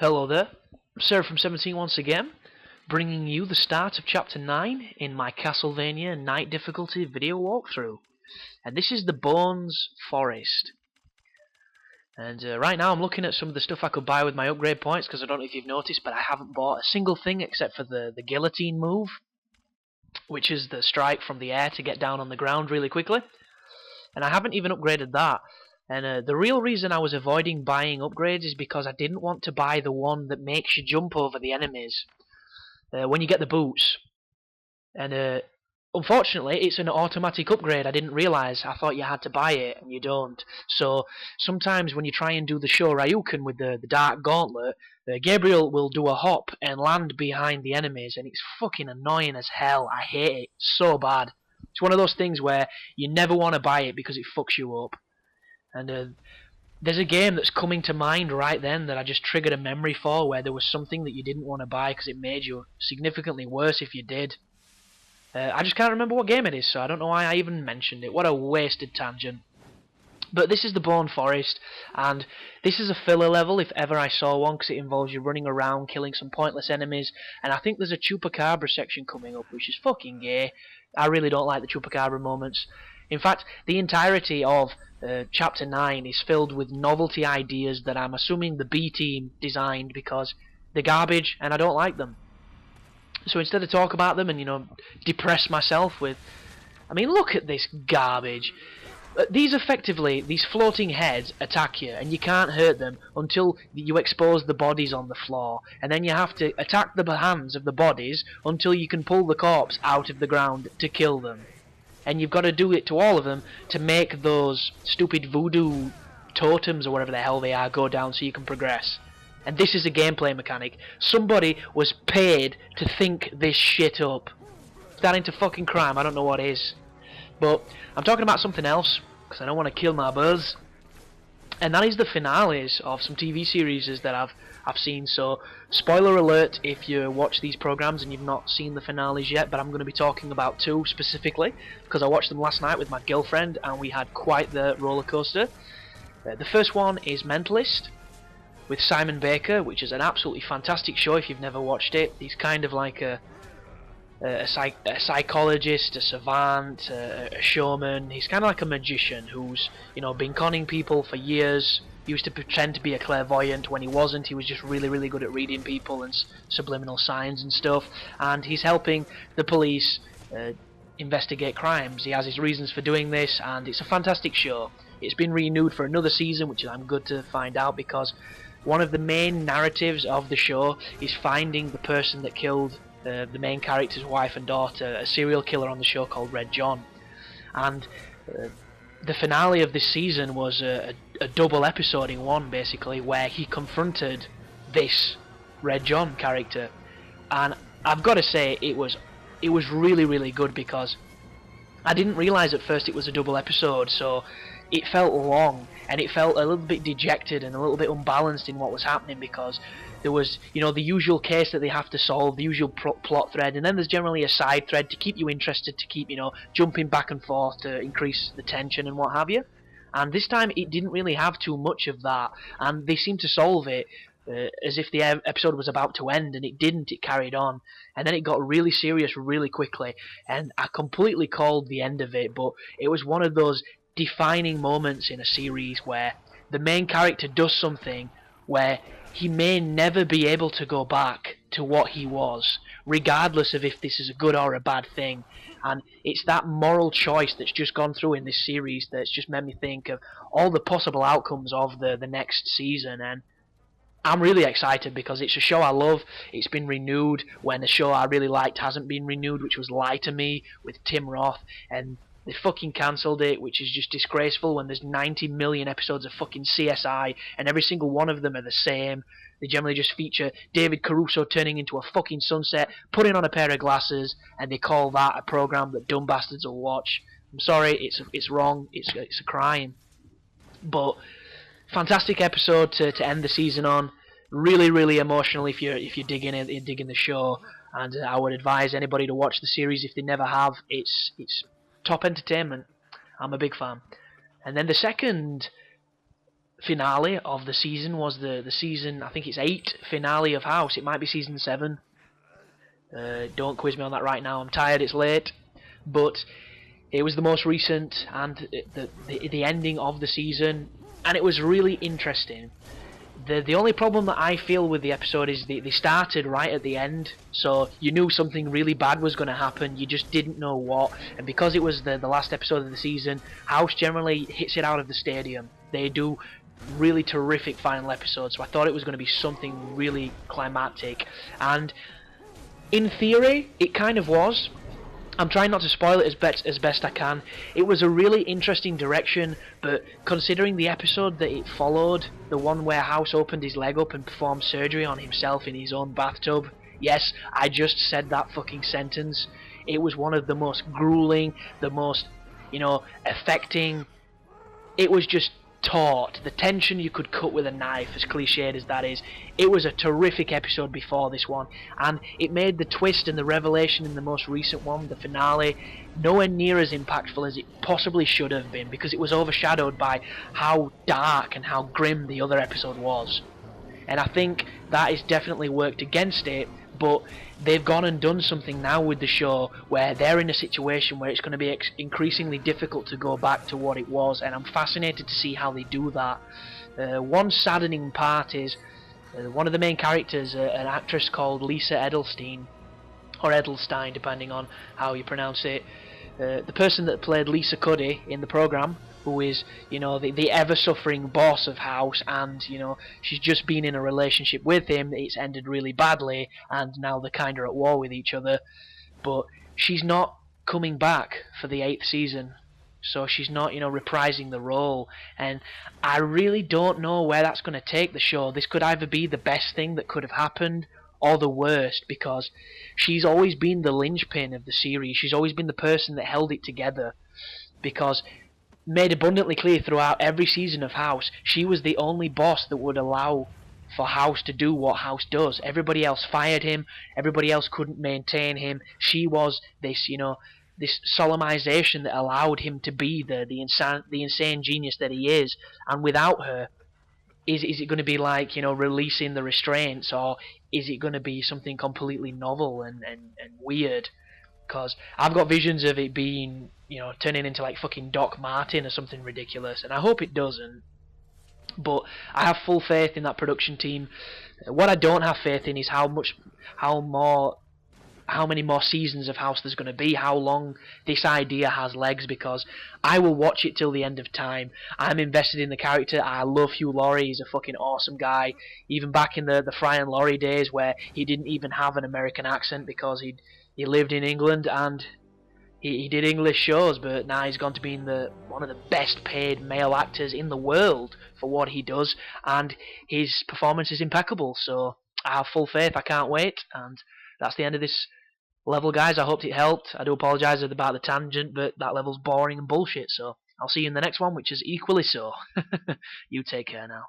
Hello there, Sarah from 17 once again, bringing you the start of Chapter 9 in my Castlevania Night Difficulty video walkthrough. And this is the Bones Forest. And right now I'm looking at some of the stuff I could buy with my upgrade points, because I don't know if you've noticed, but I haven't bought a single thing except for the guillotine move, which is the strike from the air to get down on the ground really quickly. And I haven't even upgraded that. And the real reason I was avoiding buying upgrades is because I didn't want to buy the one that makes you jump over the enemies when you get the boots. And unfortunately, it's an automatic upgrade. I didn't realise. I thought you had to buy it, and you don't. So sometimes when you try and do the Shoryuken with the Dark Gauntlet, Gabriel will do a hop and land behind the enemies, and it's fucking annoying as hell. I hate it so bad. It's one of those things where you never want to buy it because it fucks you up. And there's a game that's coming to mind right then that I just triggered a memory for, where there was something that you didn't want to buy because it made you significantly worse if you did. I just can't remember what game it is, so I don't know why I even mentioned it. What a wasted tangent. But this is the Bone Forest, and this is a filler level if ever I saw one, because it involves you running around killing some pointless enemies, and I think there's a Chupacabra section coming up, which is fucking gay. I really don't like the Chupacabra moments. In fact, the entirety of Chapter 9 is filled with novelty ideas that I'm assuming the B team designed because they're garbage and I don't like them. So instead of talk about them and, depress myself with... I mean, look at this garbage. These floating heads attack you, and you can't hurt them until you expose the bodies on the floor. And then you have to attack the hands of the bodies until you can pull the corpse out of the ground to kill them. And you've got to do it to all of them to make those stupid voodoo totems or whatever the hell they are go down so you can progress. And this is a gameplay mechanic. Somebody was paid to think this shit up. If that ain't a fucking crime, I don't know what is. But I'm talking about something else, because I don't want to kill my buzz. And that is the finales of some TV series that I've seen. So, spoiler alert if you watch these programs and you've not seen the finales yet, but I'm going to be talking about two specifically, because I watched them last night with my girlfriend and we had quite the roller coaster. The first one is Mentalist, with Simon Baker, which is an absolutely fantastic show if you've never watched it. He's kind of like a psychologist, a savant, a showman. He's kind of like a magician who's, been conning people for years. He used to pretend to be a clairvoyant when he wasn't. He was just really, really good at reading people and subliminal signs and stuff. And he's helping the police investigate crimes. He has his reasons for doing this, and it's a fantastic show. It's been renewed for another season, which I'm good to find out, because one of the main narratives of the show is finding the person that killed the main character's wife and daughter, a serial killer on the show called Red John. And the finale of this season was a double episode in one, basically, where he confronted this Red John character. And I've got to say, it was really, really good, because I didn't realise at first it was a double episode, so it felt long, and it felt a little bit dejected and a little bit unbalanced in what was happening, because there was, the usual case that they have to solve, the usual plot thread, and then there's generally a side thread to keep you interested, to keep, jumping back and forth to increase the tension and what have you. And this time it didn't really have too much of that, and they seemed to solve it as if the episode was about to end, and it didn't. It carried on, and then it got really serious really quickly, and I completely called the end of it. But it was one of those defining moments in a series where the main character does something where he may never be able to go back to what he was, regardless of if this is a good or a bad thing. And it's that moral choice that's just gone through in this series that's just made me think of all the possible outcomes of the next season. And I'm really excited because it's a show I love. It's been renewed when a show I really liked hasn't been renewed, which was Lie to Me with Tim Roth, and they fucking cancelled it, which is just disgraceful when there's 90 million episodes of fucking CSI and every single one of them are the same. They generally just feature David Caruso turning into a fucking sunset, putting on a pair of glasses, and they call that a program that dumb bastards will watch. I'm sorry, it's wrong, it's a crime. But fantastic episode to end the season on. Really, really emotional if you're digging the show, and I would advise anybody to watch the series if they never have. It's top entertainment. I'm a big fan. And then the second finale of the season was the season, I think it's 8 finale of House. It might be season 7. Don't quiz me on that right now. I'm tired. It's late, but it was the most recent and the ending of the season, and it was really interesting. The only problem that I feel with the episode is they started right at the end, so you knew something really bad was going to happen, you just didn't know what, and because it was the last episode of the season, House generally hits it out of the stadium. They do really terrific final episodes, so I thought it was going to be something really climactic, and in theory, it kind of was. I'm trying not to spoil it as best I can. It was a really interesting direction, but considering the episode that it followed, the one where House opened his leg up and performed surgery on himself in his own bathtub, yes, I just said that fucking sentence. It was one of the most grueling, the most, affecting. It was just taut. The tension you could cut with a knife, as cliched as that is. It was a terrific episode before this one, and it made the twist and the revelation in the most recent one, the finale, nowhere near as impactful as it possibly should have been, because it was overshadowed by how dark and how grim the other episode was. And I think that has definitely worked against it, but they've gone and done something now with the show where they're in a situation where it's going to be increasingly difficult to go back to what it was, and I'm fascinated to see how they do that. One saddening part is one of the main characters, an actress called Lisa Edelstein, or Edelstein depending on how you pronounce it. The person that played Lisa Cuddy in the programme, who is, the ever-suffering boss of House, and, she's just been in a relationship with him, it's ended really badly, and now they're kind of at war with each other, but she's not coming back for the 8th season, so she's not, reprising the role, and I really don't know where that's going to take the show. This could either be the best thing that could have happened, or the worst, because she's always been the linchpin of the series, she's always been the person that held it together, because made abundantly clear throughout every season of House, she was the only boss that would allow for House to do what House does. Everybody else fired him, everybody else couldn't maintain him. She was this, this solemnization that allowed him to be the insane genius that he is, and without her, is it going to be like, releasing the restraints, or is it going to be something completely novel and weird? Because I've got visions of it being, turning into like fucking Doc Martin or something ridiculous, and I hope it doesn't. But I have full faith in that production team. What I don't have faith in is how many more seasons of House there's going to be, how long this idea has legs, because I will watch it till the end of time. I'm invested in the character. I love Hugh Laurie. He's a fucking awesome guy. Even back in the Fry and Laurie days, where he didn't even have an American accent because he lived in England and he did English shows, but now he's gone to being one of the best paid male actors in the world for what he does, and his performance is impeccable, so I have full faith. I can't wait, and that's the end of this level, guys. I hope it helped. I do apologise about the tangent, but that level's boring and bullshit, so I'll see you in the next one, which is equally so. You take care now.